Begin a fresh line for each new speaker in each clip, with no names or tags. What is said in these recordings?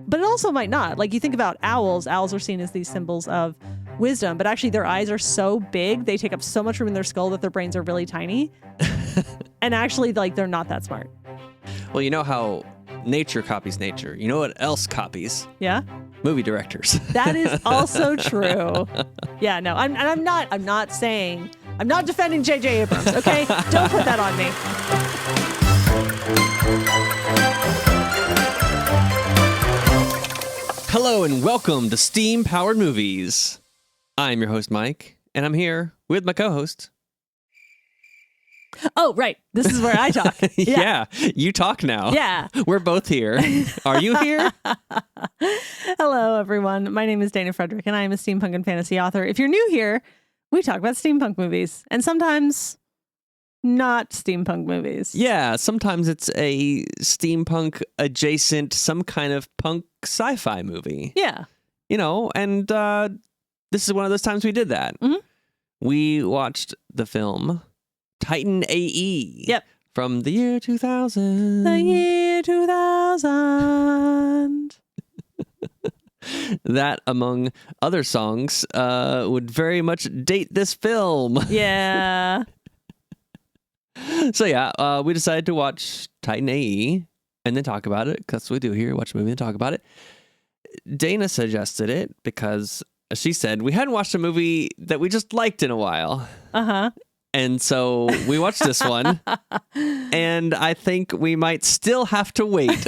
but it also might not. Like you think about owls. Owls are seen as these symbols of wisdom, but actually their eyes are so big, they take up so much room in their skull that their brains are really tiny. And actually, like, they're not that smart.
Well, you know how nature copies nature. You know what else copies?
Yeah.
Movie directors.
That is also true. Yeah, no, I'm not defending J.J. Abrams, okay? Don't put that on me.
Hello and welcome to Steam Powered Movies. I'm your host, Mike, and I'm here with my co-host.
Oh, right. This is where I talk.
Yeah, you talk now.
Yeah.
We're both here. Are you here?
Hello, everyone. My name is Dana Fraedrich, and I am a steampunk and fantasy author. If you're new here, we talk about steampunk movies, and sometimes not steampunk movies.
Yeah, sometimes it's a steampunk adjacent, some kind of punk sci-fi movie.
Yeah.
You know, and this is one of those times we did that.
Mm-hmm.
We watched the film Titan AE.
Yep.
From the year 2000.
The year 2000.
That, among other songs, would very much date this film.
Yeah.
So yeah, we decided to watch Titan AE and then talk about it, because that's what we do here, watch a movie and talk about it. Dana suggested it because she said we hadn't watched a movie that we just liked in a while. Uh-huh. And so we watched this one, and I think we might still have to wait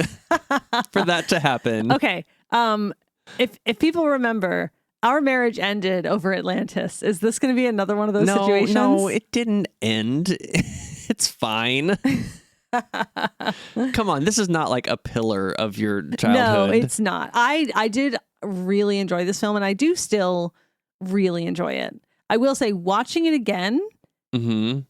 for that to happen.
Okay. If people remember, our marriage ended over Atlantis. Is this going to be another one of those situations?
No, it didn't end. It's fine. Come on, this is not like a pillar of your childhood.
No, it's not. I did really enjoy this film, and I do still really enjoy it. I will say, watching it again, mm-hmm.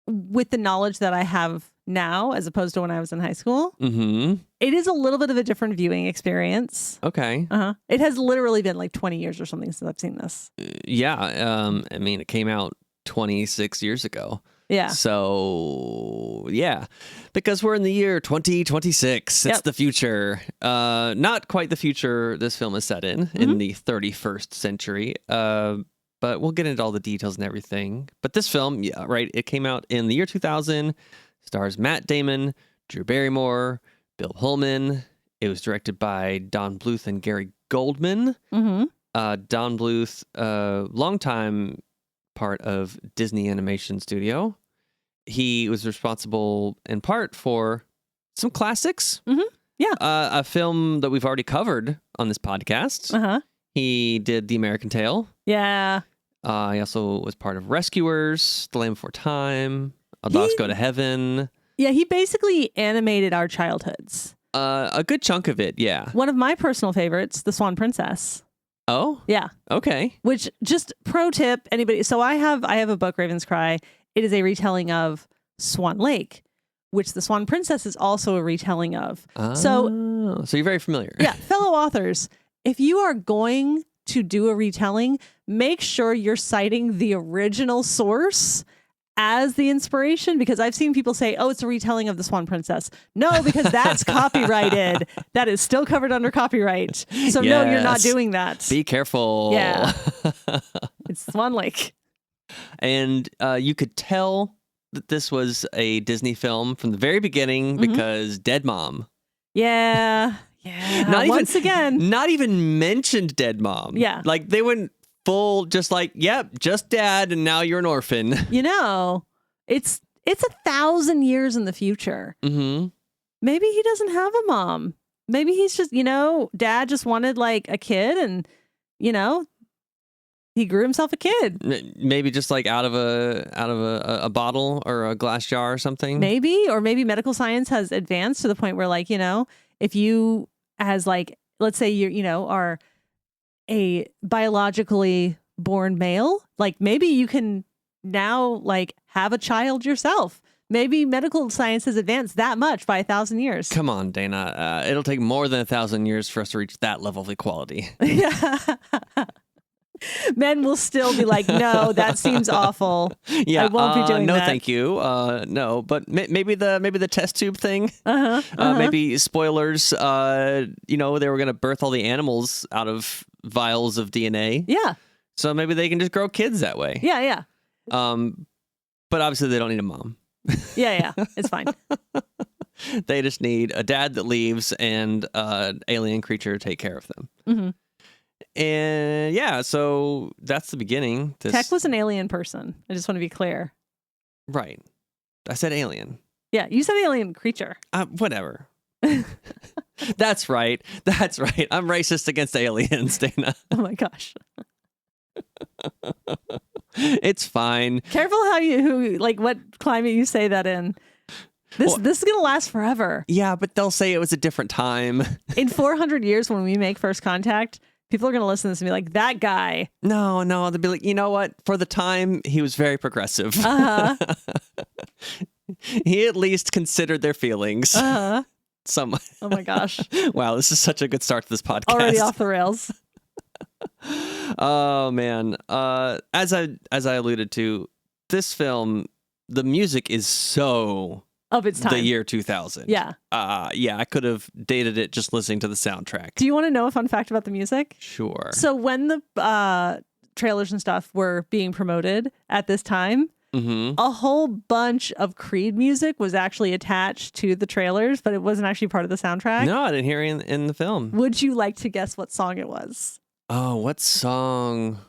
with the knowledge that I have now, as opposed to when I was in high school, mm-hmm. it is a little bit of a different viewing experience.
Okay.
Uh-huh. It has literally been like 20 years or something since I've seen this.
Yeah. I mean, it came out 26 years ago.
Yeah.
So, yeah, because we're in the year 2026. It's the future. Not quite the future this film is set in the 31st century. But we'll get into all the details and everything. But this film, yeah, right, it came out in the year 2000, stars Matt Damon, Drew Barrymore, Bill Pullman. It was directed by Don Bluth and Gary Goldman. Mm-hmm. Don Bluth, longtime part of Disney Animation Studio. He was responsible in part for some classics. Mm-hmm. Yeah. A film that we've already covered on this podcast. Uh-huh. He did The American Tail.
Yeah.
He also was part of Rescuers, The Land Before Time, Our Dogs Go to Heaven.
Yeah, he basically animated our childhoods.
A good chunk of it, yeah.
One of my personal favorites, The Swan Princess.
Oh?
Yeah.
Okay.
Which, just pro tip, anybody. So I have a book, Raven's Cry. It is a retelling of Swan Lake, which The Swan Princess is also a retelling of.
Oh, so you're very familiar.
Yeah. Fellow authors, if you are going to do a retelling, make sure you're citing the original source as the inspiration, because I've seen people say, oh, it's a retelling of The Swan Princess. No, because that's copyrighted. That is still covered under copyright. So no, you're not doing that.
Be careful.
Yeah. It's Swan Lake.
And you could tell that this was a Disney film from the very beginning because Dead Mom.
Yeah. Yeah.
Not even mentioned Dead Mom.
Yeah.
Like they went full, just like, yep, just dad, and now you're an orphan.
You know, it's 1,000 years in the future. Mm-hmm. Maybe he doesn't have a mom. Maybe he's just, dad just wanted like a kid, and he grew himself a kid.
Maybe just like out of a bottle or a glass jar or something.
Maybe, or maybe medical science has advanced to the point where, like, if you, as like, let's say you are a biologically born male, like maybe you can now like have a child yourself. Maybe medical science has advanced that much by 1,000 years.
Come on, Dana. It'll take more than 1,000 years for us to reach that level of equality.
Yeah. Men will still be like, no, that seems awful.
Yeah,
I won't be doing
no,
that.
thank you. No, but maybe the test tube thing.
Uh-huh.
Maybe spoilers. They were gonna birth all the animals out of vials of DNA.
Yeah.
So maybe they can just grow kids that way.
Yeah.
But obviously they don't need a mom.
Yeah. It's fine.
They just need a dad that leaves and an alien creature to take care of them.
Mm-hmm.
And yeah, so that's the beginning.
Tech was an alien person. I just want to be clear.
Right. I said alien.
Yeah, you said alien creature.
Whatever. That's right. I'm racist against aliens, Dana.
Oh my gosh.
It's fine.
Careful what climate you say that in. This is going to last forever.
Yeah, but they'll say it was a different time.
In 400 years when we make first contact, people are going to listen to this and be like, that guy.
No, they'll be like, you know what? For the time, he was very progressive.
Uh-huh.
He at least considered their feelings.
Uh-huh. Oh my gosh.
Wow, this is such a good start to this podcast.
Already off the rails.
Oh man. As I alluded to, this film, the music is so
of its time.
The year 2000.
Yeah.
I could have dated it just listening to the soundtrack.
Do you want to know a fun fact about the music?
Sure.
So when the trailers and stuff were being promoted at this time, a whole bunch of Creed music was actually attached to the trailers, but it wasn't actually part of the soundtrack.
No, I didn't hear it in the film.
Would you like to guess what song it was?
Oh, what song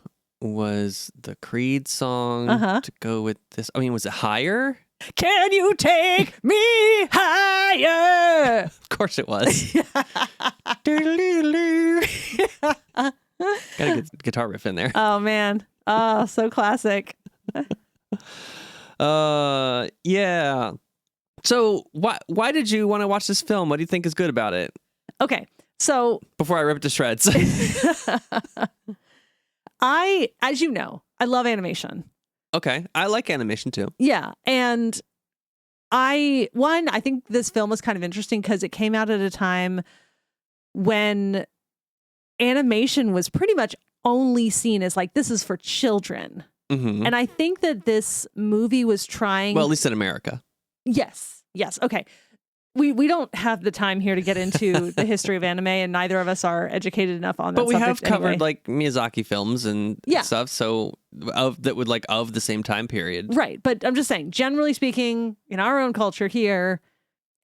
was the Creed song to go with this? I mean, was it Higher?
Can you take me higher?
Of course it was. Got a good guitar riff in there.
Oh, man. Oh, so classic.
Yeah. So why did you want to watch this film? What do you think is good about it?
Okay. So
before I rip it to shreds.
As you know, I love animation.
Okay. I like animation too.
Yeah. And I think this film was kind of interesting because it came out at a time when animation was pretty much only seen as like, this is for children.
Mm-hmm.
And I think that this movie was trying...
Well, at least in America.
Yes. Okay. We don't have the time here to get into the history of anime, and neither of us are educated enough on that
subject. But we have covered
anyway.
like Miyazaki films and stuff, so of the same time period.
Right. But I'm just saying, generally speaking, in our own culture here,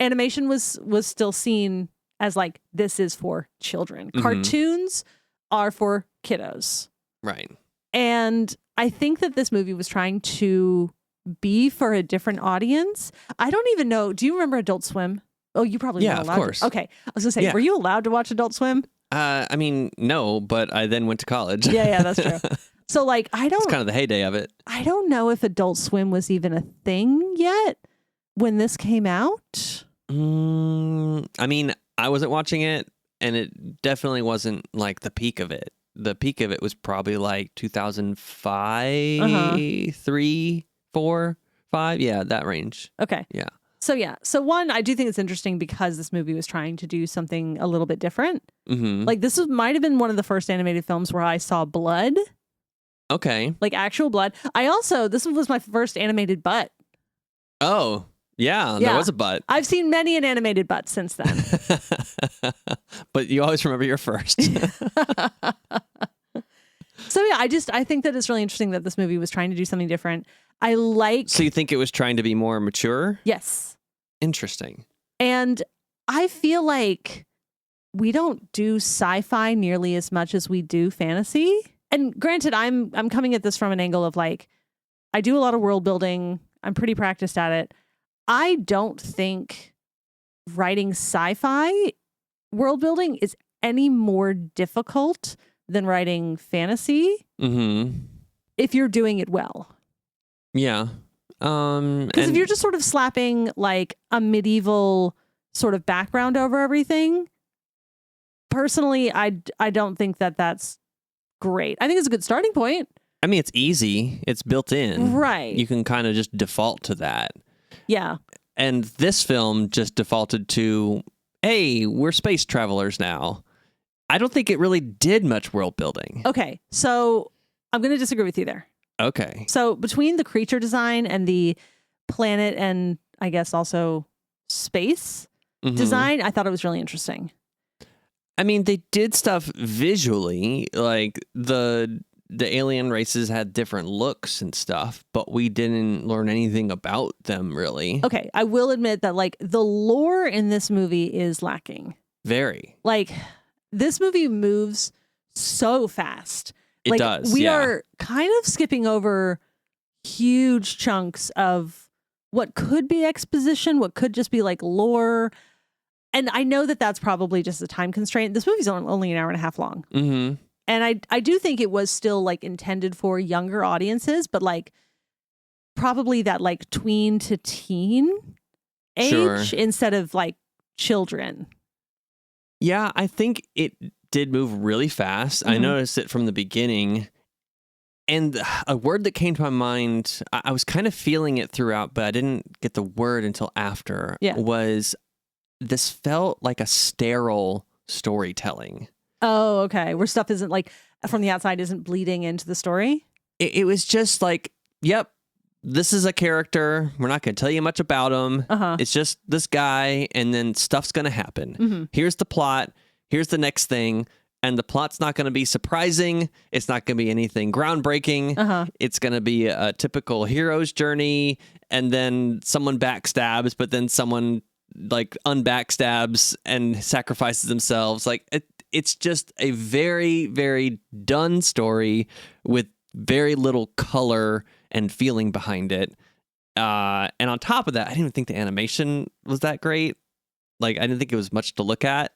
animation was still seen as like, this is for children. Mm-hmm. Cartoons are for kiddos.
Right.
And I think that this movie was trying to be for a different audience. I don't even know. Do you remember Adult Swim? Oh, you probably weren't allowed.
Of course.
Okay. I was going to say, were you allowed to watch Adult Swim?
I mean, no, but I then went to college.
Yeah, that's true. So like,
it's kind of the heyday of it.
I don't know if Adult Swim was even a thing yet when this came out.
I mean, I wasn't watching it, and it definitely wasn't like the peak of it. The peak of it was probably like 2005, 3, 4, 5. Yeah, that range.
Okay.
Yeah.
So one, I do think it's interesting because this movie was trying to do something a little bit different.
Mm-hmm.
Like this might have been one of the first animated films where I saw blood.
Okay.
Like actual blood. This was my first animated butt.
Oh, yeah, there was a butt.
I've seen many an animated butt since then.
But you always remember your first.
So yeah, I think that it's really interesting that this movie was trying to do something different. So
you think it was trying to be more mature?
Yes.
Interesting.
And I feel like we don't do sci-fi nearly as much as we do fantasy. And granted, I'm coming at this from an angle of like, I do a lot of world building. I'm pretty practiced at it. I don't think writing sci-fi world building is any more difficult than writing fantasy if you're doing it well.
Yeah.
Because if you're just sort of slapping like a medieval sort of background over everything, personally, I don't think that that's great. I think it's a good starting point.
I mean, it's easy. It's built in.
Right.
You can kind of just default to that.
Yeah.
And this film just defaulted to, hey, we're space travelers now. I don't think it really did much world building.
Okay. So I'm going to disagree with you there.
Okay.
So between the creature design and the planet and I guess also space design, I thought it was really interesting.
I mean, they did stuff visually, like the alien races had different looks and stuff, but we didn't learn anything about them really.
Okay, I will admit that like the lore in this movie is lacking.
Very.
Like this movie moves so fast.
It
like,
does.
We are kind of skipping over huge chunks of what could be exposition, what could just be like lore. And I know that that's probably just a time constraint. This movie's only an hour and a half long.
Mm-hmm.
And I do think it was still like intended for younger audiences, but like probably that like tween to teen age instead of like children.
Yeah, I think it did move really fast. I noticed it from the beginning. And a word that came to my mind, I was kind of feeling it throughout, but I didn't get the word until after, was this felt like a sterile storytelling.
Oh, okay. Where stuff isn't like from the outside isn't bleeding into the story.
It was just like, yep, this is a character. We're not going to tell you much about him. It's just this guy, and then stuff's going to happen. Here's the plot. Here's the next thing. And the plot's not going to be surprising. It's not going to be anything groundbreaking. It's going to be a typical hero's journey. And then someone backstabs, but then someone like unbackstabs and sacrifices themselves. Like it's just a very, very done story with very little color and feeling behind it. And on top of that, I didn't even think the animation was that great. Like I didn't think it was much to look at.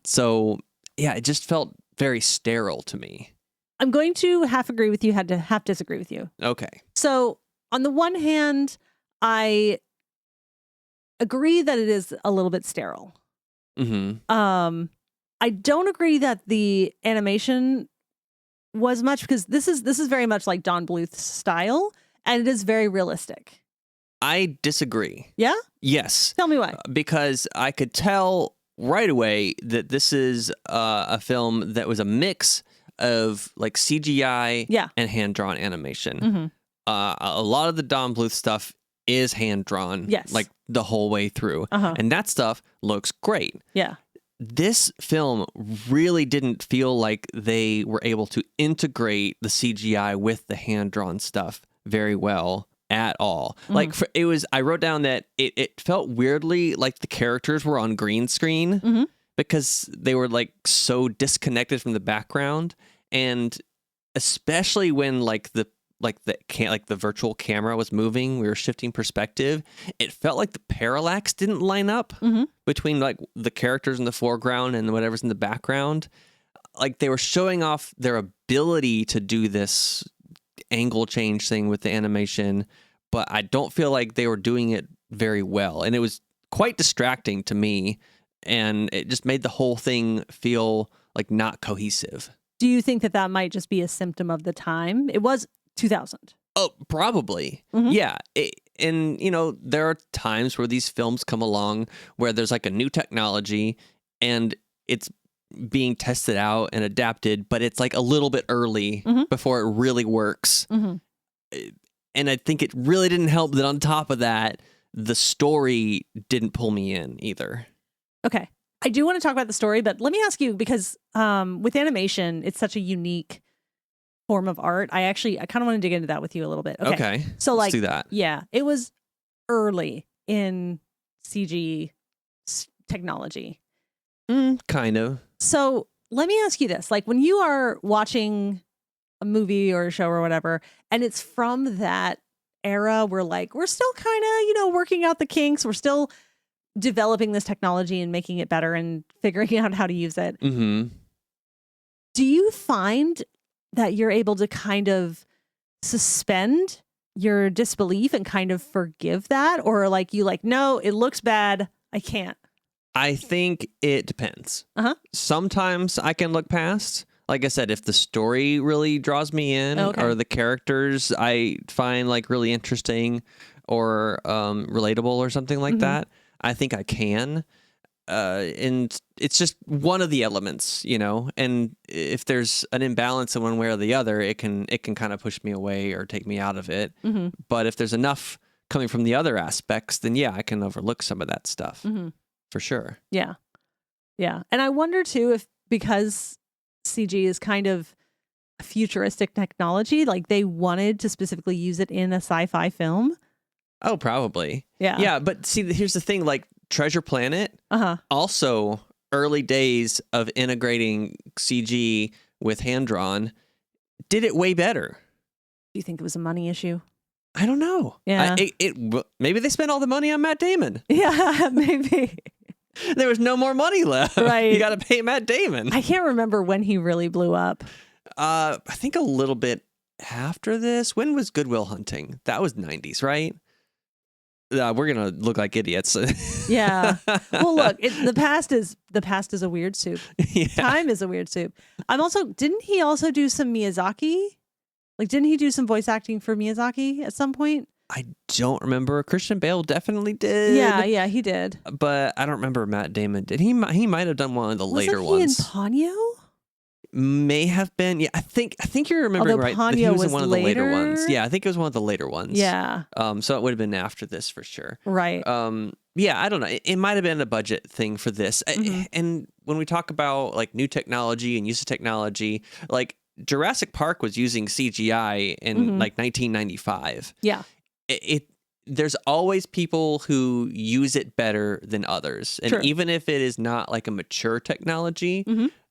So yeah, it just felt very sterile to me.
I'm going to half agree with you, half disagree with you.
Okay.
So on the one hand, I agree that it is a little bit sterile. I don't agree that the animation was much because this is very much like Don Bluth's style, and it is very realistic.
I disagree.
Yeah?
Yes.
Tell me why.
Because I could tell right away that this is a film that was a mix of like CGI and hand-drawn animation. A lot of the Don Bluth stuff is hand-drawn, like the whole way through. And that stuff looks great.
Yeah.
This film really didn't feel like they were able to integrate the CGI with the hand-drawn stuff very well at all. Like I wrote down that it felt weirdly like the characters were on green screen because they were like so disconnected from the background, and especially when the virtual camera was moving, we were shifting perspective. It felt like the parallax didn't line up between like the characters in the foreground and whatever's in the background. Like they were showing off their ability to do this angle change thing with the animation, but I don't feel like they were doing it very well. And it was quite distracting to me, and it just made the whole thing feel like not cohesive.
Do you think that might just be a symptom of the time? It was 2000.
Oh, probably. Yeah. And, there are times where these films come along where there's like a new technology and it's being tested out and adapted, but it's like a little bit early before it really works. And I think it really didn't help that on top of that, the story didn't pull me in either.
Okay. I do want to talk about the story, but let me ask you, because with animation, it's such a unique form of art. I kind of want to dig into that with you a little bit.
Okay.
So like,
let's do that.
Yeah, it was early in CG technology.
Kind of.
So let me ask you this. Like when you are watching a movie or a show or whatever, and it's from that era where like, we're still kind of, working out the kinks. We're still developing this technology and making it better and figuring out how to use it. Do you find that you're able to kind of suspend your disbelief and kind of forgive that? Or like no, it looks bad, I can't?
I think it depends. Sometimes I can look past. Like I said, if the story really draws me in or the characters I find like really interesting or relatable or something like that, I think I can. and it's just one of the elements, and if there's an imbalance in one way or the other, it can kind of push me away or take me out of it.
Mm-hmm.
But if there's enough coming from the other aspects, then I can overlook some of that stuff for sure.
Yeah. And I wonder too, if because CG is kind of a futuristic technology, like they wanted to specifically use it in a sci-fi film.
Oh, probably.
Yeah.
But see, here's the thing, like Treasure Planet, also early days of integrating CG with hand-drawn, did it way better.
Do you think it was a money issue?
I don't know.
Yeah.
Maybe they spent all the money on Matt Damon.
Yeah, maybe.
There was no more money left.
Right.
You got to pay Matt Damon.
I can't remember when he really blew up.
I think a little bit after this. When was Good Will Hunting? That was 90s, right? We're gonna look like idiots.
Yeah. Well, look, the past is a weird soup.
Yeah.
Time is a weird soup. Didn't he also do some Miyazaki? Like, didn't he do some voice acting for Miyazaki at some point?
I don't remember. Christian Bale definitely did.
Yeah, he did.
But I don't remember Matt Damon did. He might have done one of the later ones.
Wasn't he in Ponyo?
May have been. Yeah, I think you're remembering right.
Ponyo
He was in
was
one of the later ones. Yeah, I think it was one of the later ones.
Yeah.
So it would have been after this for sure.
Right.
Yeah, I don't know. It might have been a budget thing for this. And when we talk about like new technology and use of technology, like Jurassic Park was using CGI in like 1995.
Yeah.
There's always people who use it better than others. And
True.
even if it is not like a mature technology,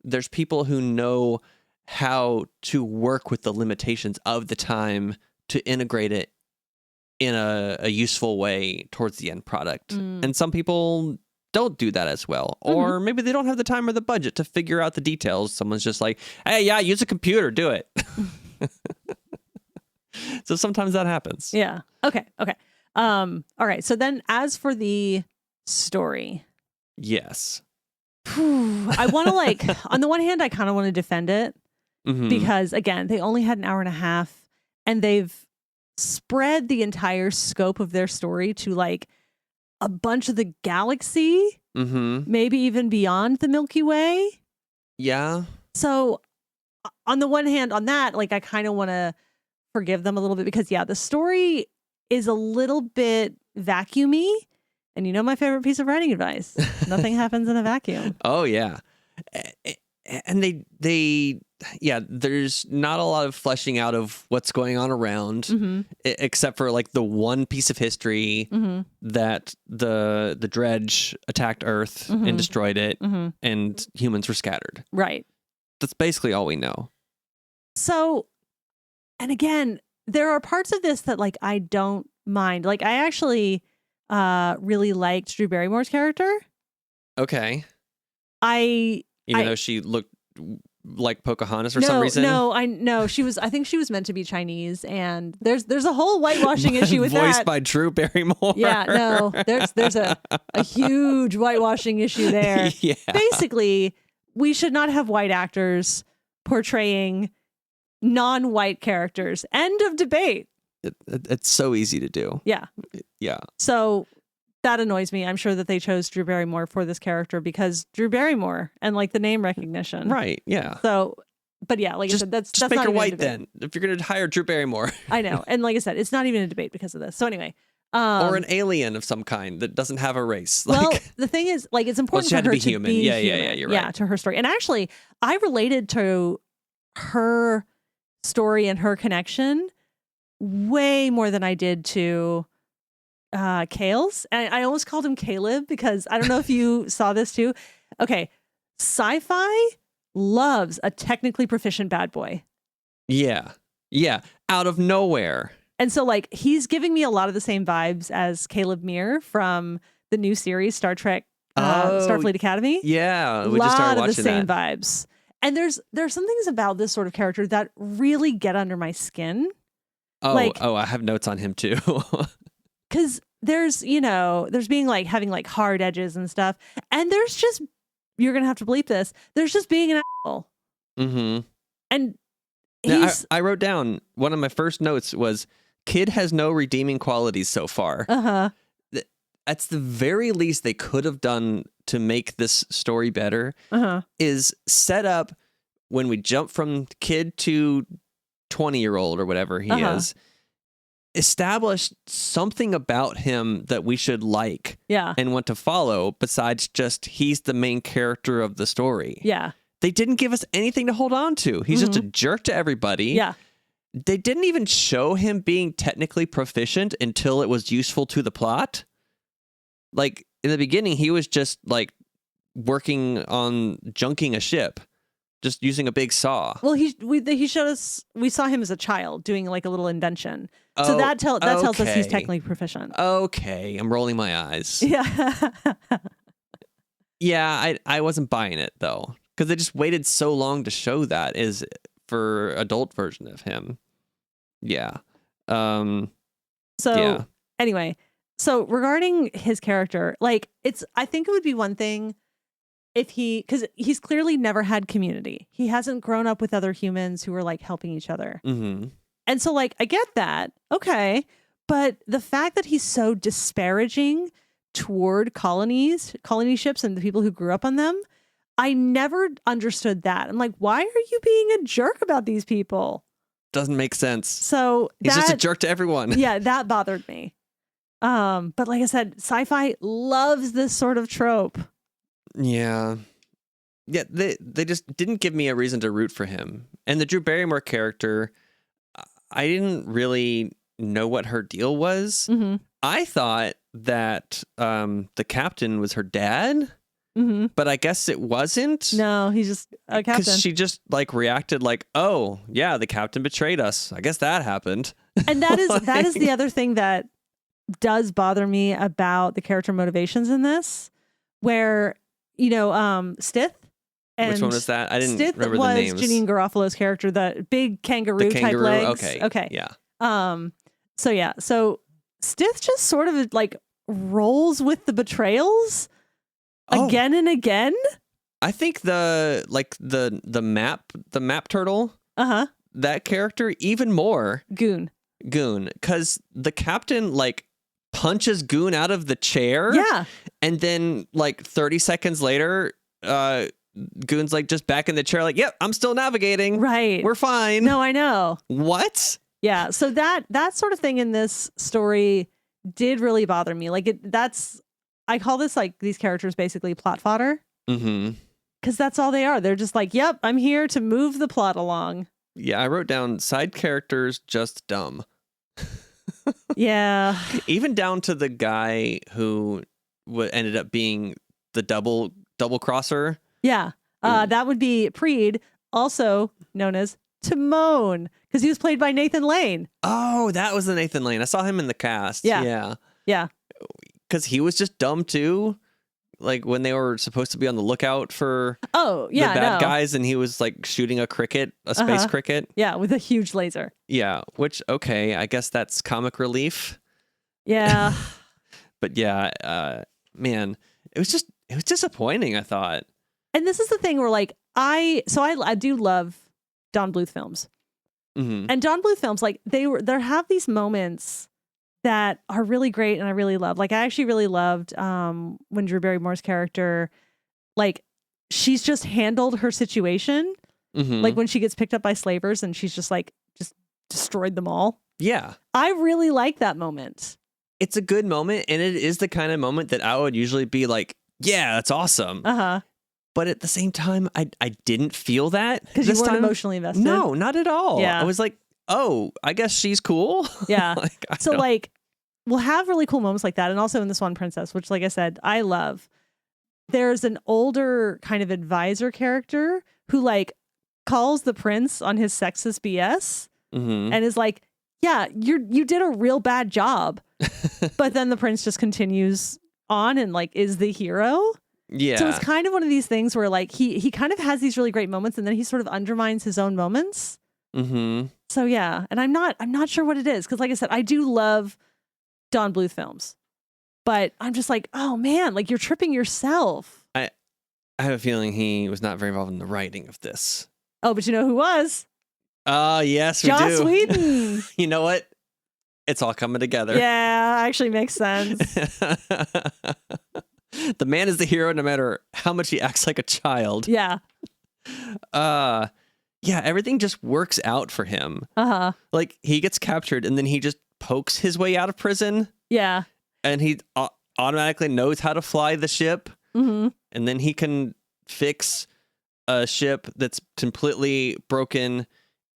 there's people who know how to work with the limitations of the time to integrate it in a useful way towards the end product. And some people don't do that as well. Or maybe they don't have the time or the budget to figure out the details. Someone's just like, hey, yeah, use a computer, do it. So sometimes that happens.
Yeah. Okay. All right. So then as for the story.
Yes.
I want to on the one hand, I kind of want to defend it because again, they only had an hour and a half and they've spread the entire scope of their story to like a bunch of the galaxy, maybe even beyond the Milky Way.
Yeah.
So on the one hand, on that, like I kind of want to forgive them a little bit because the story is a little bit vacuumy. And you know my favorite piece of writing advice. Nothing happens in a vacuum.
Oh, yeah. And there's not a lot of fleshing out of what's going on around, except for like the one piece of history that the dredge attacked Earth and destroyed it, and humans were scattered.
Right.
That's basically all we know.
So, and again, there are parts of this that like I don't mind. Like I actually really liked Drew Barrymore's character.
Okay.
Even
though she looked like Pocahontas for some reason.
No, she was. I think she was meant to be Chinese, and there's a whole whitewashing issue with that.
Voiced by Drew Barrymore.
Yeah, no, there's a huge whitewashing issue there.
Yeah.
Basically, we should not have white actors portraying non-white characters. End of debate.
It's so easy to do.
Yeah.
Yeah.
So that annoys me. I'm sure that they chose Drew Barrymore for this character because Drew Barrymore and like the name recognition.
Right. Yeah.
So, but yeah, like I said, that's
make
not
her
even
white then. If you're going to hire Drew Barrymore.
I know. And like I said, it's not even a debate because of this. So anyway.
Or an alien of some kind that doesn't have a race.
Well, the thing is, like, it's important for her to be human.
Yeah, you're right.
Yeah, to her story. And actually, I related to her story and her connection way more than I did to Kale's. And I almost called him Caleb because I don't know if you saw this too. Okay, sci-fi loves a technically proficient bad boy.
Yeah. Out of nowhere.
And so, like, he's giving me a lot of the same vibes as Caleb Meir from the new series Star Trek Starfleet Academy.
Yeah,
we just started watching of the same vibes. And there's some things about this sort of character that really get under my skin.
I have notes on him too.
Because there's being like having like hard edges and stuff, and there's just, you're gonna have to bleep this, there's just being an asshole. And
now, I wrote down, one of my first notes was, kid has no redeeming qualities so far. at the very least they could have done to make this story better is set up when we jump from kid to 20-year-old or whatever he is, establish something about him that we should like and want to follow besides just he's the main character of the story.
Yeah.
They didn't give us anything to hold on to. He's just a jerk to everybody.
Yeah.
They didn't even show him being technically proficient until it was useful to the plot. Like, in the beginning, he was just, like, working on junking a ship, just using a big saw.
Well, he showed us, we saw him as a child doing, like, a little invention. So that tells us he's technically proficient.
Okay, I'm rolling my eyes.
Yeah.
Yeah, I wasn't buying it, though, because they just waited so long to show that is for adult version of him. Yeah.
Anyway, so regarding his character, like I think it would be one thing if because he's clearly never had community. He hasn't grown up with other humans who are like helping each other.
Mm-hmm.
And so like, I get that. Okay. But the fact that he's so disparaging toward colony ships and the people who grew up on them, I never understood that. I'm like, why are you being a jerk about these people?
Doesn't make sense.
So
he's just a jerk to everyone.
Yeah, that bothered me. But like I said, sci-fi loves this sort of trope.
Yeah. Yeah, they just didn't give me a reason to root for him. And the Drew Barrymore character, I didn't really know what her deal was.
Mm-hmm.
I thought that the captain was her dad.
Mm-hmm.
But I guess it wasn't.
No, he's just a captain.
Because she just like reacted like, "Oh, yeah, the captain betrayed us. I guess that happened."
And that is the other thing that does bother me about the character motivations in this, where Stith. And
which one was that? I didn't
Stith
remember the names.
Was Janine Garofalo's character, the big kangaroo type legs.
Okay. Yeah.
So Stith just sort of like rolls with the betrayals. Again and again.
I think the map turtle. That character even more.
Goon,
because the captain like punches Goon out of the chair.
Yeah,
and then like 30 seconds later, Goon's like just back in the chair, like, "Yep, I'm still navigating. Right, we're fine."
No, I know.
What?
Yeah, so that sort of thing in this story did really bother me. Like I call this like these characters basically plot fodder.
Mm-hmm.
Because that's all they are. They're just like, yep, I'm here to move the plot along.
Yeah, I wrote down side characters just dumb.
Yeah.
Even down to the guy who ended up being the double crosser.
Yeah. That would be Preed, also known as Timon, because he was played by Nathan Lane.
Oh, that was the Nathan Lane. I saw him in the cast.
Yeah.
Because he was just dumb too. Like when they were supposed to be on the lookout for the bad guys, and he was like shooting a space cricket.
Yeah, with a huge laser.
Yeah, which, okay, I guess that's comic relief.
Yeah.
But yeah, man, it was disappointing, I thought.
And this is the thing where like, I do love Don Bluth films.
Mm-hmm.
And Don Bluth films, like they have these moments that are really great and I really love. Like I actually really loved when Drew Barrymore's character, like she's just handled her situation.
Mm-hmm.
Like when she gets picked up by slavers and she's just destroyed them all.
Yeah.
I really like that moment.
It's a good moment, and it is the kind of moment that I would usually be like, yeah, that's awesome. But at the same time, I didn't feel that.
Because you weren't emotionally invested?
No, not at all.
Yeah.
I was like, oh, I guess she's cool.
Yeah. We'll have really cool moments like that. And also in The Swan Princess, which, like I said, I love. There's an older kind of advisor character who like calls the prince on his sexist BS and is like, yeah, you did a real bad job. But then the prince just continues on and like is the hero.
Yeah.
So it's kind of one of these things where like he kind of has these really great moments and then he sort of undermines his own moments.
Mm-hmm.
So yeah, and I'm not sure what it is because like I said, I do love Don Bluth films, but I'm just like, oh man, like you're tripping yourself.
I have a feeling he was not very involved in the writing of this.
Oh, but you know who was?
Yes, we do.
Joss Whedon.
You know what? it's all coming together.
Yeah, actually makes sense.
The man is the hero no matter how much he acts like a child.
Yeah.
Yeah, everything just works out for him.
Uh-huh.
Like, he gets captured and then he just pokes his way out of prison.
Yeah.
And he automatically knows how to fly the ship.
Mm-hmm.
And then he can fix a ship that's completely broken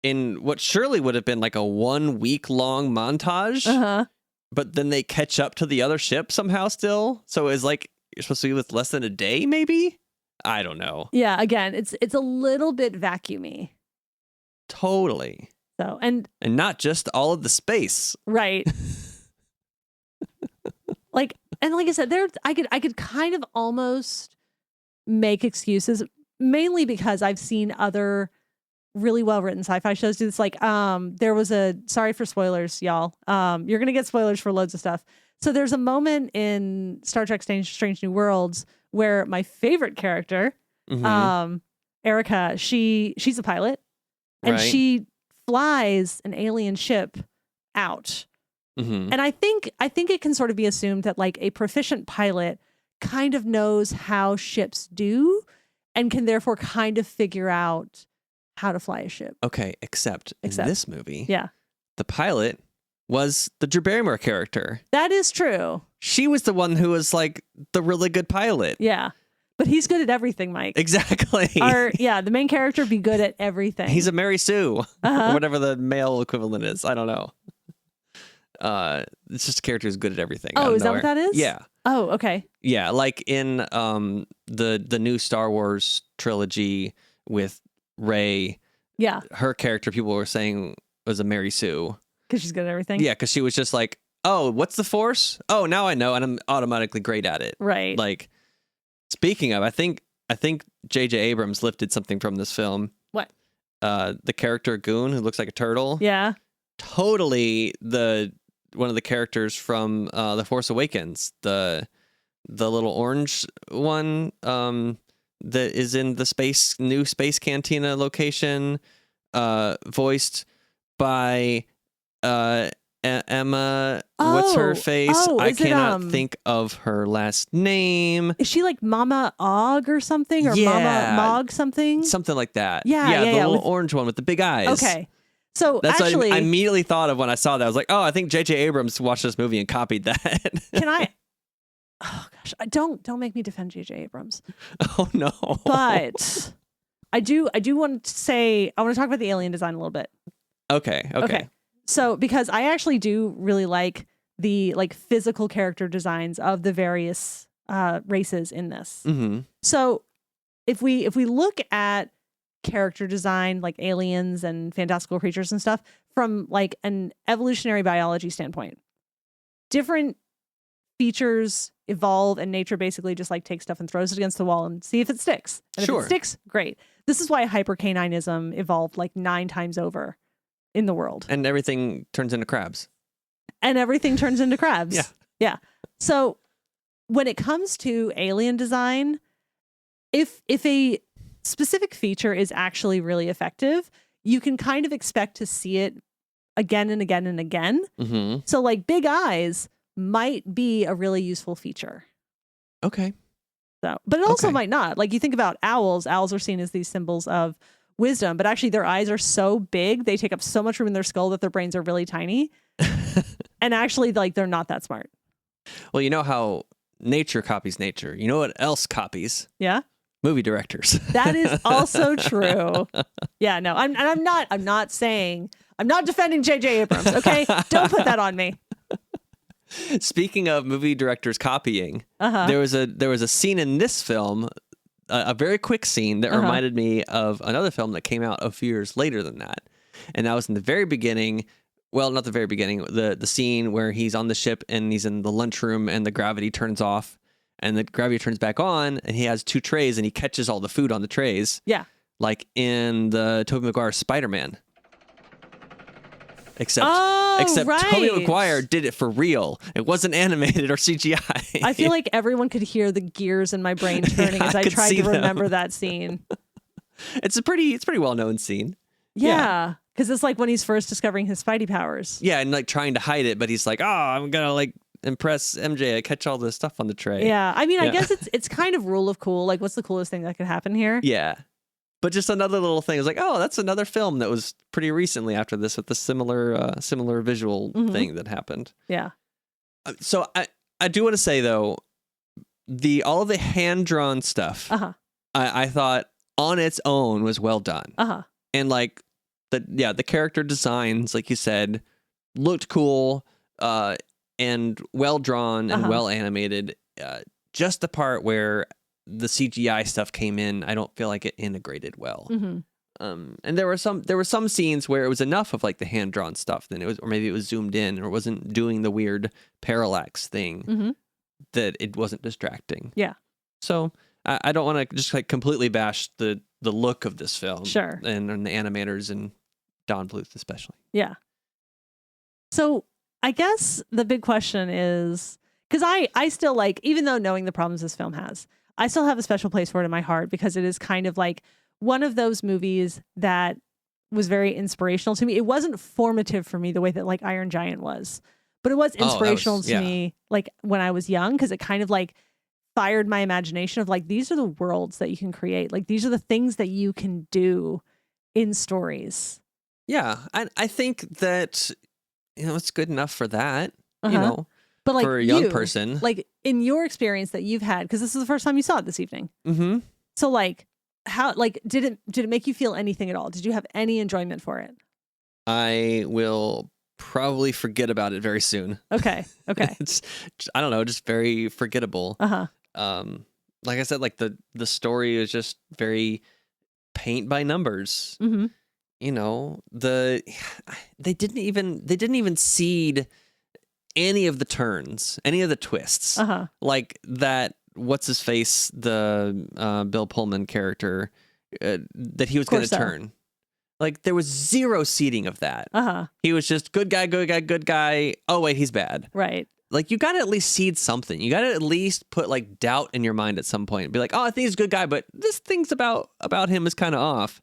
in what surely would have been like a 1 week long montage.
Uh-huh.
But then they catch up to the other ship somehow still. So it's like you're supposed to be with less than a day, maybe? I don't know.
Yeah, again, it's a little bit vacuumy.
Totally.
So and
not just all of the space.
Right. like I said, I could kind of almost make excuses, mainly because I've seen other really well written sci-fi shows do this. Like there was sorry for spoilers, y'all. You're gonna get spoilers for loads of stuff. So there's a moment in Star Trek Strange New Worlds where my favorite character, Erica, she's a pilot. And she flies an alien ship out. Mm-hmm. And I think it can sort of be assumed that like a proficient pilot kind of knows how ships do and can therefore kind of figure out how to fly a ship.
Okay, except in this movie, the pilot was the Drew Barrymore character.
That is true.
She was the one who was like the really good pilot.
Yeah. But he's good at everything, Mike.
Exactly.
The main character be good at everything.
He's a Mary Sue, or whatever the male equivalent is. I don't know. It's just a character who's good at everything.
Oh, is that what that is?
Yeah.
Oh, okay.
Yeah, like in the new Star Wars trilogy with Rey.
Yeah.
Her character, people were saying, was a Mary Sue.
Because she's good at everything?
Yeah, because she was just like, oh, what's the Force? Oh, now I know, and I'm automatically great at it.
Right.
Like, speaking of, I think J.J. Abrams lifted something from this film.
What?
The character Goon, who looks like a turtle.
Yeah.
Totally one of the characters from The Force Awakens. The little orange one that is in the new space cantina location, voiced by Emma, what's her face? I cannot think of her last name.
Is she like Mama Og or something? Or Mama Mog something?
Something like that.
Yeah,
the little orange one with the big eyes.
Okay. So
that's
actually,
what I immediately thought of when I saw that. I was like, oh, I think J.J. Abrams watched this movie and copied that.
Can I? Oh gosh, don't make me defend J.J. Abrams.
Oh no.
But I do want to say, I want to talk about the alien design a little bit.
Okay.
So because I actually do really like the physical character designs of the various races in this. Mm-hmm. So if we look at character design, like aliens and fantastical creatures and stuff, from like an evolutionary biology standpoint, different features evolve, and nature basically just like takes stuff and throws it against the wall and see if it sticks. And if it sticks, great. This is why hypercaninism evolved like 9 times over in the world. And
everything turns into crabs.
Yeah. So when it comes to alien design, if a specific feature is actually really effective, you can kind of expect to see it again and again and again. Mm-hmm. So like big eyes might be a really useful feature.
Okay.
So, but it also might not. Like you think about owls. Owls are seen as these symbols of wisdom, but actually their eyes are so big, they take up so much room in their skull that their brains are really tiny. And actually, like, they're not that smart.
Well, you know how nature copies nature. You know what else copies?
Yeah.
Movie directors.
That is also true. Yeah, no, I'm not defending J.J. Abrams. Okay, don't put that on me.
Speaking of movie directors copying, there was a scene in this film, a very quick scene that reminded me of another film that came out a few years later than that, and that was in the very beginning. Well, not the very beginning. The scene where he's on the ship and he's in the lunchroom and the gravity turns off and the gravity turns back on and he has 2 trays and he catches all the food on the trays.
Yeah.
Like in the Tobey Maguire Spider-Man. Except Tobey Maguire did it for real. It wasn't animated or CGI.
I feel like everyone could hear the gears in my brain turning as I tried to remember that scene.
It's a pretty well-known scene.
Yeah. Because it's like when he's first discovering his Spidey powers.
Yeah, and like trying to hide it, but he's like, oh, I'm gonna like impress MJ. I catch all this stuff on the tray.
Yeah, I mean, I guess it's kind of rule of cool. Like, what's the coolest thing that could happen here?
Yeah. But just another little thing. It's like, oh, that's another film that was pretty recently after this with the similar visual thing that happened.
Yeah.
So I do want to say though, all of the hand drawn stuff, I thought on its own was well done. And like the character designs, like you said, looked cool and well drawn and well animated. Just the part where the CGI stuff came in, I don't feel like it integrated well. And there were some scenes where it was enough of like the hand drawn stuff, then it was, or maybe it was zoomed in, or wasn't doing the weird parallax thing that it wasn't distracting.
Yeah.
So I don't want to just like completely bash the look of this film,
sure,
and the animators and Don Bluth especially.
Yeah. So I guess the big question is, because I still like, even though knowing the problems this film has, I still have a special place for it in my heart, because it is kind of like one of those movies that was very inspirational to me. It wasn't formative for me the way that like Iron Giant was, but it was inspirational to me like when I was young, because it kind of like fired my imagination of like, these are the worlds that you can create. Like, these are the things that you can do in stories.
Yeah. I think that, it's good enough for that,
but like
for a young person.
Like in your experience that you've had, because this is the first time you saw it this evening. So like, how, like, did it make you feel anything at all? Did you have any enjoyment for it?
I will probably forget about it very soon.
Okay.
It's, I don't know, just very forgettable. Like I said, like the story is just very paint by numbers. They didn't even seed any of the turns, any of the twists. Like that, what's his face, the Bill Pullman character, that he was going to turn. Like, there was zero seeding of that. He was just good guy, good guy, good guy. Oh wait, he's bad. Right. Like, you got to at least seed something. You got to at least put like doubt in your mind at some point. Be like, oh, I think he's a good guy, but this thing's about him is kind of off.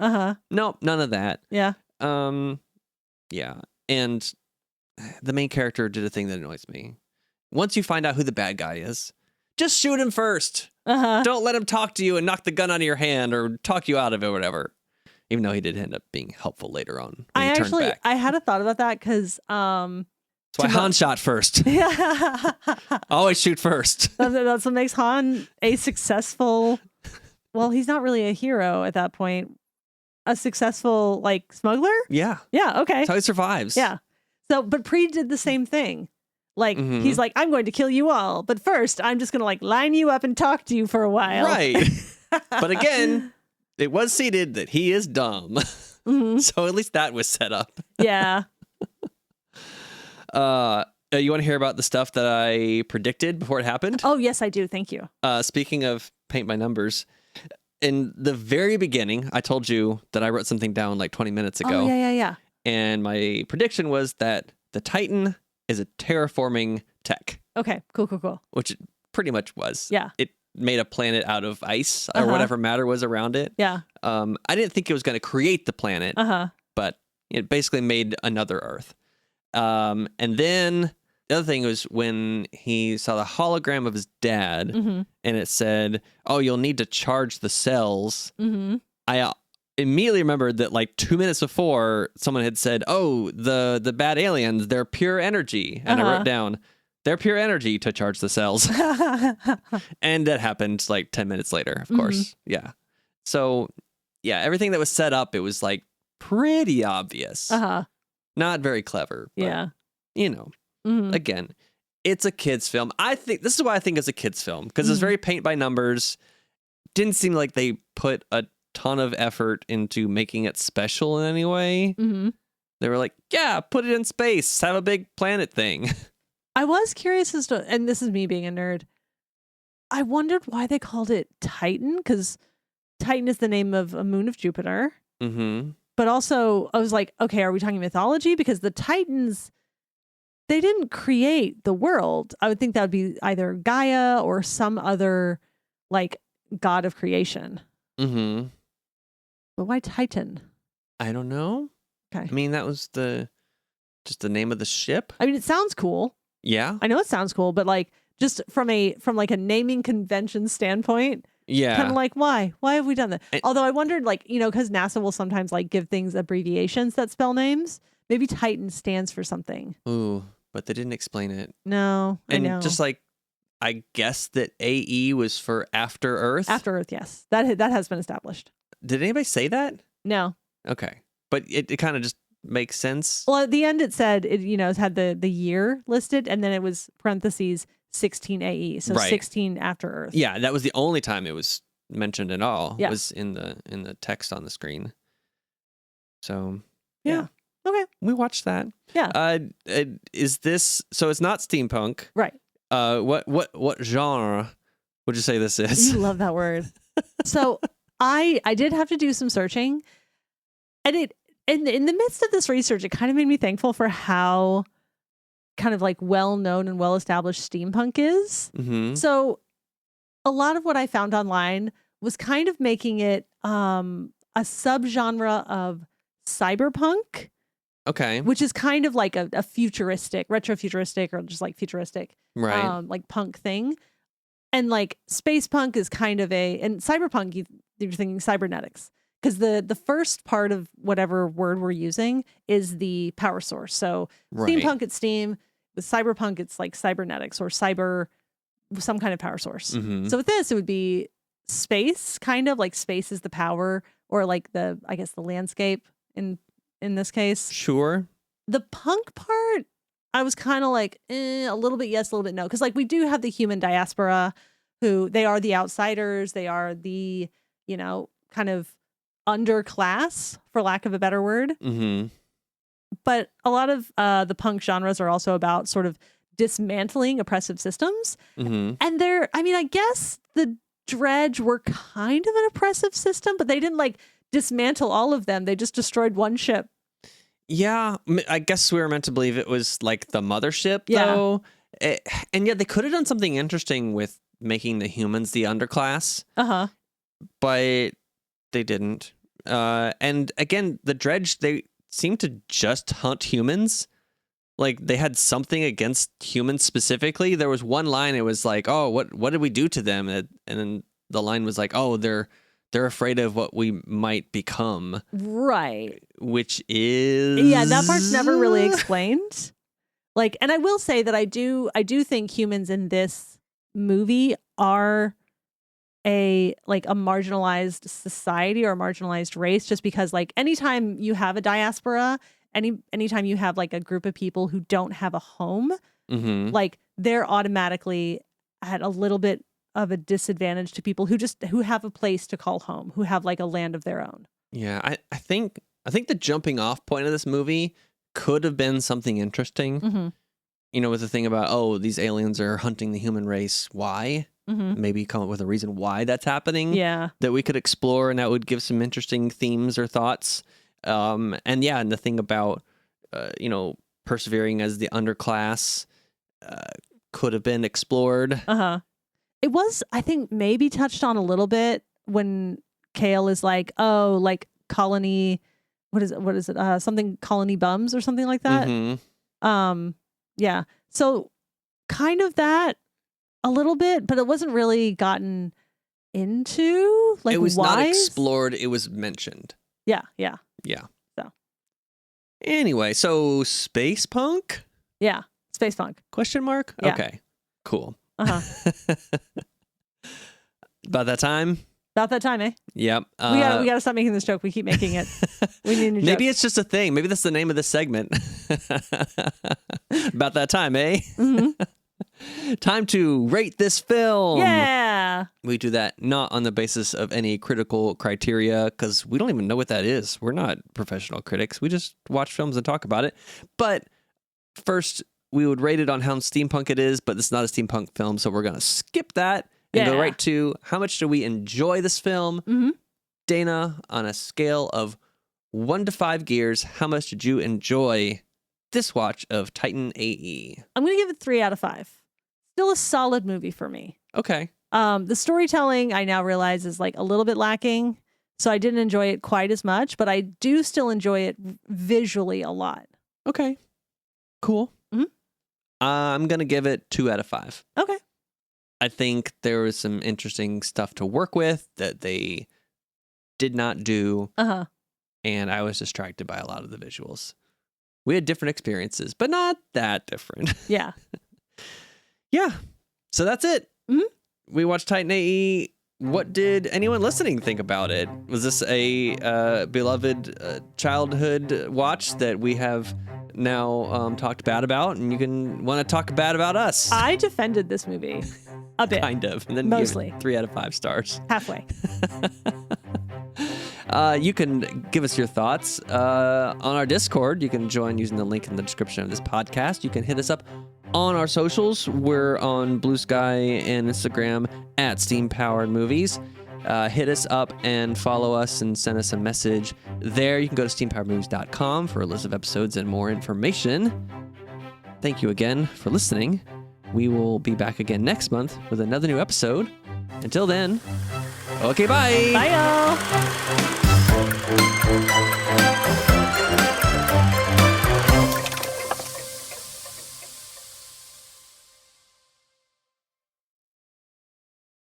Nope, none of that. Yeah. Yeah. And the main character did a thing that annoys me. Once you find out who the bad guy is, just shoot him first. Don't let him talk to you and knock the gun out of your hand or talk you out of it or whatever. Even though he did end up being helpful later on. I had a thought about that because that's why Han shot first. Always shoot first.
That's what makes Han a successful. Well, he's not really a hero at that point. A successful like smuggler. Yeah. Okay.
That's how he survives.
Yeah. So, but Pre did the same thing. Like he's like, I'm going to kill you all, but first I'm just going to like line you up and talk to you for a while.
Right. But again, it was seeded that he is dumb. So at least that was set up. Yeah. You want to hear about the stuff that I predicted before it happened?
Oh, yes, I do. Thank you.
Speaking of paint by numbers, in the very beginning, I told you that I wrote something down like 20 minutes ago.
Oh, yeah.
And my prediction was that the Titan is a terraforming tech.
Okay, cool.
Which it pretty much was.
Yeah.
It made a planet out of ice or whatever matter was around it.
Yeah.
I didn't think it was going to create the planet, but it basically made another Earth. And then the other thing was when he saw the hologram of his dad and it said, oh, you'll need to charge the cells. I immediately remembered that like 2 minutes before someone had said, oh, the bad aliens, they're pure energy. And I wrote down, they're pure energy to charge the cells. And that happened like 10 minutes later, of course. Yeah. So yeah, everything that was set up, it was like pretty obvious. Not very clever. But, again, it's a kid's film. I think this is why I think it's a kid's film, because it's very paint by numbers. Didn't seem like they put a ton of effort into making it special in any way. They were like, yeah, put it in space, have a big planet thing.
I was curious as to, and this is me being a nerd, I wondered why they called it Titan, because Titan is the name of a moon of Jupiter. But also, I was like, okay, are we talking mythology? Because the Titans, they didn't create the world. I would think that would be either Gaia or some other, like, god of creation. But why Titan?
I don't know.
Okay.
I mean, that was just the name of the ship.
I mean, it sounds cool.
Yeah.
I know it sounds cool, but like just from like a naming convention standpoint,
Yeah.
kind of like why have we done that? Although I wondered, like, because NASA will sometimes like give things abbreviations that spell names. Maybe Titan stands for something.
Ooh, but they didn't explain it.
No, I know.
And just like, I guess that AE was for After Earth.
After Earth, yes, that has been established.
Did anybody say that?
No.
Okay, but it kind of just makes sense.
Well, at the end it said it had the year listed, and then it was parentheses 16 AE, so
Right.
16 After Earth.
Yeah, that was the only time it was mentioned at all.
Yeah.
Was in the text on the screen. So
Yeah. Okay.
we watched that.
Yeah.
Is this so? It's not steampunk.
Right.
What genre would you say this is?
You love that word. So I did have to do some searching, and in the midst of this research, it kind of made me thankful for how kind of like well known and well established steampunk is.
Mm-hmm.
So a lot of what I found online was kind of making it a subgenre of cyberpunk,
Okay.
which is kind of like a futuristic, retro-futuristic, or just like futuristic,
Right.
like punk thing. And like space punk is kind of and cyberpunk, you're thinking cybernetics. Because the first part of whatever word we're using is the power source. So
Right.
steampunk, it's steam. With cyberpunk, it's like cybernetics or cyber, some kind of power source.
Mhm.
So with this, it would be space, kind of like space is the power, or like the landscape in this case.
Sure.
The punk part, I was kind of like, a little bit yes, a little bit no. Because like we do have the human diaspora, who they are the outsiders. They are the, kind of underclass, for lack of a better word.
Mm-hmm.
But a lot of the punk genres are also about sort of dismantling oppressive systems.
Mm-hmm.
And I guess the Dredge were kind of an oppressive system, but they didn't like dismantle all of them. They just destroyed one ship.
Yeah, I guess we were meant to believe it was like the mothership,
Yeah.
though. And yet they could have done something interesting with making the humans the underclass,
Uh-huh.
but they didn't. And again, the Dredge, they seem to just hunt humans. Like they had something against humans specifically. There was one line, it was like, oh, what did we do to them? And then the line was like, oh, they're afraid of what we might become.
Right.
Which is...
Yeah, that part's never really explained. Like, and I will say that I do think humans in this movie are a marginalized society or a marginalized race, just because like anytime you have a diaspora, anytime you have like a group of people who don't have a home,
Mm-hmm.
like they're automatically at a little bit of a disadvantage to people who have a place to call home, who have like a land of their own.
Yeah, I think the jumping off point of this movie could have been something interesting.
Mm-hmm.
With the thing about, oh, these aliens are hunting the human race. Why?
Mm-hmm.
Maybe come up with a reason why that's happening.
Yeah.
That we could explore, and that would give some interesting themes or thoughts. And the thing about, persevering as the underclass could have been explored.
Uh-huh. It was, I think, maybe touched on a little bit when Kale is like, oh, like colony, what is it? Something colony bums or something like that.
Mm-hmm.
Yeah. So kind of that a little bit, but it wasn't really gotten into. Like,
it was
why?
not explored. It was mentioned.
Yeah.
Yeah.
So.
Anyway, so space punk?
Yeah. Space punk.
Question mark?
Yeah.
Okay. Cool.
Uh-huh.
About that time?
About that time, eh?
Yep.
We gotta stop making this joke. We keep making it. We need a new joke.
Maybe it's just a thing. Maybe that's the name of this segment. About that time, eh?
Mm-hmm.
Time to rate this film.
Yeah.
We do that not on the basis of any critical criteria, because we don't even know what that is. We're not professional critics. We just watch films and talk about it. But first, we would rate it on how steampunk it is, but it's not a steampunk film, so we're going to skip that and go right to how much do we enjoy this film.
Mm-hmm.
Dana, on a scale of 1 to 5 gears, how much did you enjoy this watch of Titan AE?
I'm going to give it 3 out of 5. Still a solid movie for me.
Okay.
The storytelling, I now realize, is like a little bit lacking. So I didn't enjoy it quite as much, but I do still enjoy it visually a lot.
Okay. Cool.
Mhm.
I'm going to give it 2 out of 5.
Okay.
I think there was some interesting stuff to work with that they did not do.
Uh-huh.
And I was distracted by a lot of the visuals. We had different experiences, but not that different.
Yeah.
Yeah. So that's it.
Mhm.
We watched Titan AE. What did anyone listening think about it? Was this a beloved childhood watch that we have now talked bad about, and you can want to talk bad about us?
I defended this movie a bit.
Kind of. And then
Mostly.
you give it 3 out of 5 stars.
Halfway.
You can give us your thoughts on our Discord. You can join using the link in the description of this podcast. You can hit us up on our socials. We're on Bluesky and Instagram at Steam Powered Movies. Hit us up and follow us and send us a message there. You can go to steampoweredmovies.com for a list of episodes and more information. Thank you again for listening. We will be back again next month with another new episode. Until then, okay, bye.
Bye, y'all.